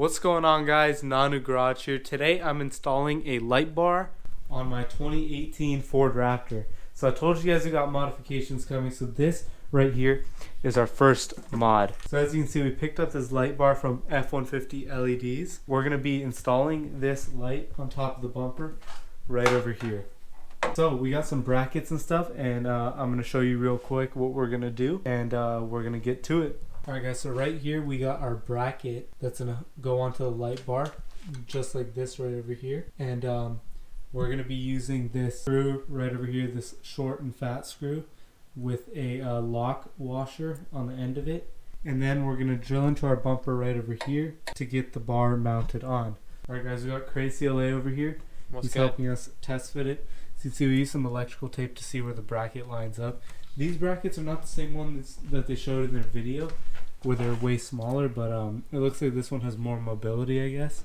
What's going on, guys? Nanu Garage here. Today I'm installing a light bar on my 2018 Ford Raptor. So I told you guys we got modifications coming, so this right here is our first mod. So as you can see, we picked up this light bar from F-150 LEDs. We're going to be installing this light on top of the bumper right over here. So we got some brackets and stuff, and I'm going to show you real quick what we're going to do, and we're going to get to it. Alright guys, so right here we got our bracket that's going to go onto the light bar, just like this right over here. And we're going to be using this screw right over here, this short and fat screw with a lock washer on the end of it. And then we're going to drill into our bumper right over here to get the bar mounted on. Alright guys, we got Crazy LA over here. He's helping us test fit it. So you can see we use some electrical tape to see where the bracket lines up. These brackets are not the same ones that they showed in their video, where they're way smaller, but it looks like this one has more mobility, I guess.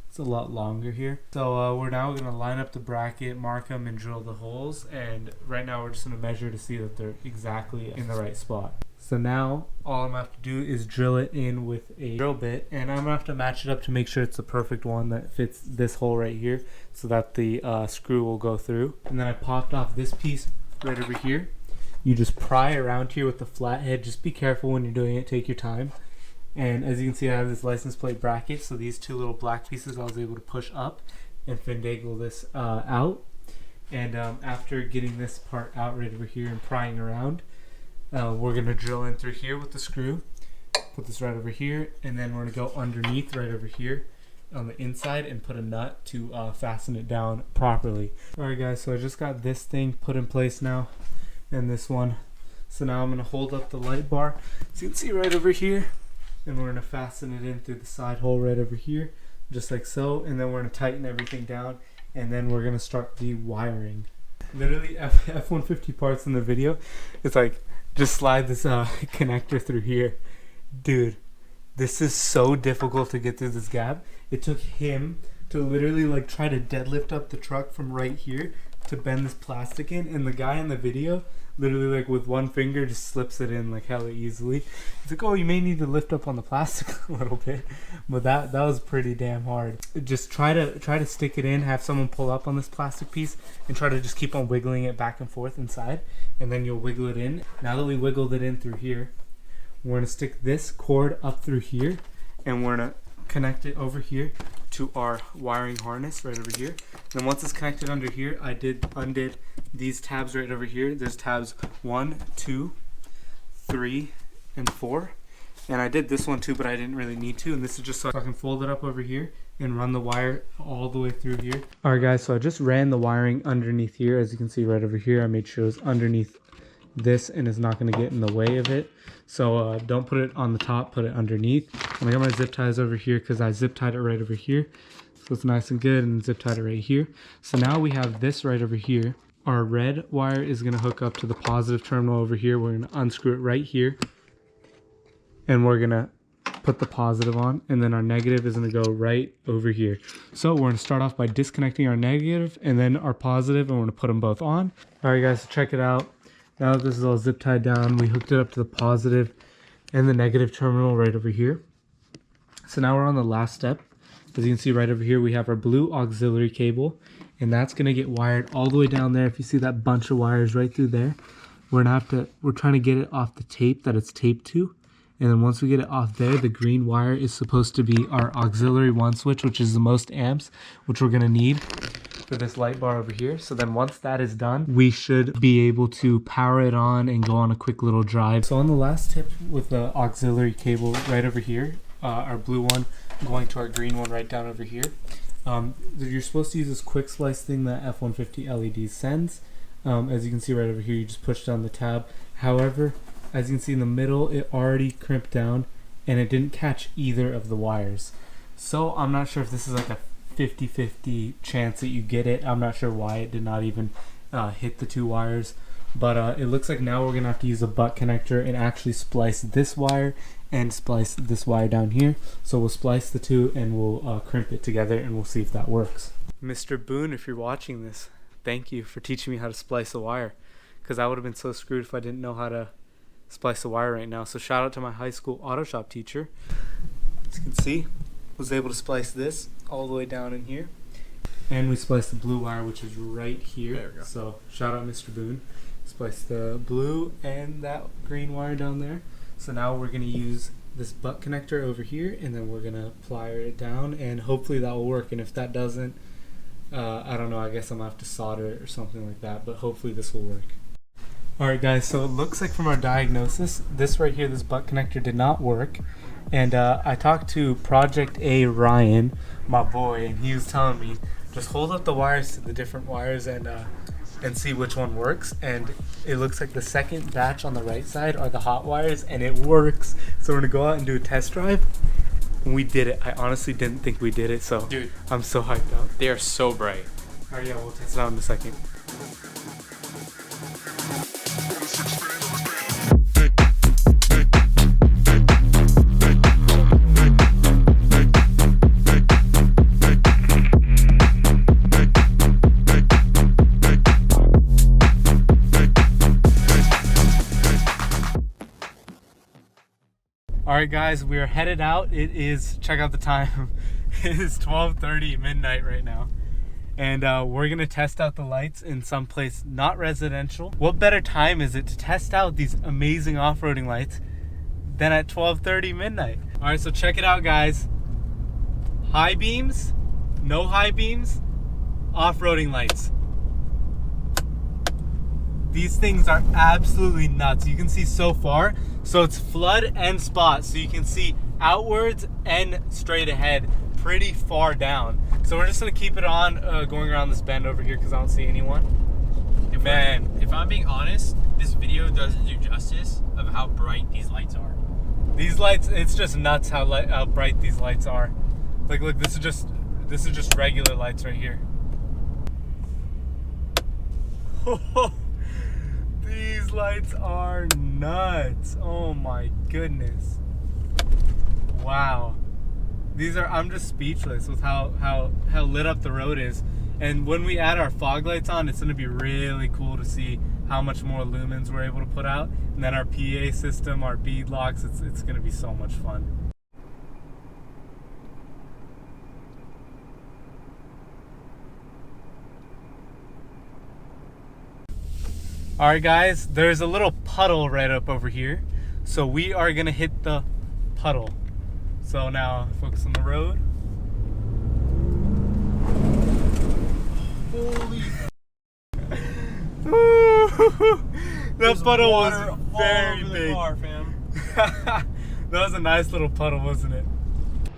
It's a lot longer here. So we're now going to line up the bracket, mark them, and drill the holes. And right now we're just going to measure to see that they're exactly in the right spot. So now all I'm going to have to do is drill it in with a drill bit, and I'm going to have to match it up to make sure it's the perfect one that fits this hole right here so that the screw will go through. And then I popped off this piece right over here. You just pry around here with the flathead. Just be careful when you're doing it. Take your time. And as you can see, I have this license plate bracket. So these two little black pieces I was able to push up and finagle this out. And after getting this part out right over here and prying around, we're going to drill in through here with the screw. Put this right over here. And then we're going to go underneath right over here on the inside and put a nut to fasten it down properly. Alright guys, so I just got this thing put in place now. And this one. So now I'm going to hold up the light bar, so you can see right over here, and we're going to fasten it in through the side hole right over here, just like so. And then we're going to tighten everything down, and then we're going to start the wiring. Literally F-150 parts in the video, it's like just slide this connector through here. Dude, this is so difficult to get through this gap. It took him to literally like try to deadlift up the truck from right here to bend this plastic in, and the guy in the video literally like with one finger just slips it in like hella easily. He's like, oh, you may need to lift up on the plastic a little bit, but that was pretty damn hard. Just try to stick it in, have someone pull up on this plastic piece and try to just keep on wiggling it back and forth inside, and then you'll wiggle it in. Now that we wiggled it in through here, we're going to stick this cord up through here, and we're going to connect it over here to our wiring harness right over here. Then once it's connected under here, I undid these tabs right over here. There's tabs 1, 2, 3, and 4. And I did this one too, but I didn't really need to. And this is just so I can fold it up over here and run the wire all the way through here. Alright guys, so I just ran the wiring underneath here. As you can see right over here, I made sure it was underneath this and it's not going to get in the way of it. So don't put it on the top, put it underneath. And I got my zip ties over here because I zip tied it right over here. So it's nice and good, and zip tied it right here. So now we have this right over here. Our red wire is going to hook up to the positive terminal over here. We're going to unscrew it right here. And we're going to put the positive on. And then our negative is going to go right over here. So we're going to start off by disconnecting our negative and then our positive, and we're going to put them both on. Alright guys, so check it out. Now that this is all zip tied down, we hooked it up to the positive and the negative terminal right over here. So now we're on the last step. As you can see right over here, we have our blue auxiliary cable, and that's going to get wired all the way down there. If you see that bunch of wires right through there, we're trying to get it off the tape that it's taped to. And then once we get it off there, the green wire is supposed to be our auxiliary 1 switch, which is the most amps, which we're going to need for this light bar over here. So then once that is done, we should be able to power it on and go on a quick little drive. So on the last tip with the auxiliary cable right over here, our blue one going to our green one right down over here, you're supposed to use this quick splice thing that F-150 LED sends. As you can see right over here, you just push down the tab. However, as you can see in the middle, it already crimped down and it didn't catch either of the wires. So I'm not sure if this is like a 50-50 chance that you get it. I'm not sure why it did not even hit the two wires, but it looks like now we're gonna have to use a butt connector and actually splice this wire and splice this wire down here. So we'll splice the two and we'll crimp it together, and we'll see if that works. Mr. Boone, if you're watching this, thank you for teaching me how to splice a wire, because I would have been so screwed if I didn't know how to splice a wire right now. So shout out to my high school auto shop teacher. As you can see, was able to splice this all the way down in here. And we spliced the blue wire, which is right here. There we go. So shout out Mr. Boone. Spliced the blue and that green wire down there. So now we're going to use this butt connector over here, and then we're going to plier it down, and hopefully that will work. And if that doesn't, I don't know, I guess I'm going to have to solder it or something like that, but hopefully this will work. Alright guys, so it looks like from our diagnosis, this right here, this butt connector did not work. And I talked to Project A Ryan, my boy, and he was telling me, just hold up the wires to the different wires and see which one works. And it looks like the second batch on the right side are the hot wires, and it works. So we're gonna go out and do a test drive. And we did it. I honestly didn't think we did it, so dude, I'm so hyped up. They are so bright. Alright, yeah, we'll test it out in a second. Alright guys, we are headed out. It is, check out the time, it is 12:30 midnight right now. And we're going to test out the lights in some place not residential. What better time is it to test out these amazing off-roading lights than at 12:30 midnight? Alright, so check it out guys. High beams, no high beams, off-roading lights. These things are absolutely nuts. You can see so far. So it's flood and spot. So you can see outwards and straight ahead pretty far down. So we're just going to keep it on going around this bend over here because I don't see anyone. If I'm being honest, this video doesn't do justice of how bright these lights are. These lights, it's just nuts how bright these lights are. Like look, this is just regular lights right here. These lights are nuts. Oh my goodness. Wow. These are, I'm just speechless with how lit up the road is. And when we add our fog lights on, it's going to be really cool to see how much more lumens we're able to put out. And then our PA system, our beadlocks, it's going to be so much fun. Alright guys, there's a little puddle right up over here. So we are going to hit the puddle. So now focus on the road. Holy that puddle was very big. Car, fam. That was a nice little puddle, wasn't it?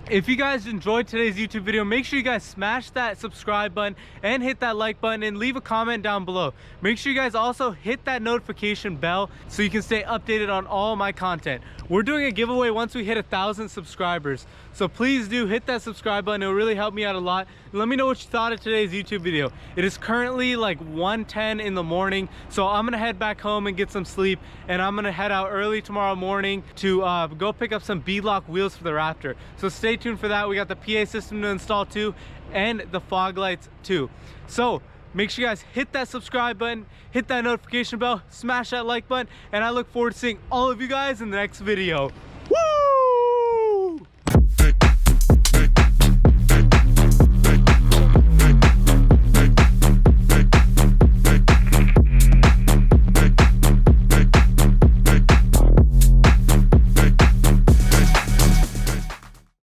If you guys enjoyed today's YouTube video, make sure you guys smash that subscribe button and hit that like button and leave a comment down below. Make sure you guys also hit that notification bell so you can stay updated on all my content. We're doing a giveaway once we hit 1,000 subscribers. So please do hit that subscribe button. It'll really help me out a lot. Let me know what you thought of today's YouTube video. It is currently like 1:10 in the morning. So I'm gonna head back home and get some sleep. And I'm gonna head out early tomorrow morning to go pick up some Beadlock wheels for the Raptor. So stay tuned for that. We got the PA system to install too, and the fog lights too. So make sure you guys hit that subscribe button, hit that notification bell, smash that like button, and I look forward to seeing all of you guys in the next video.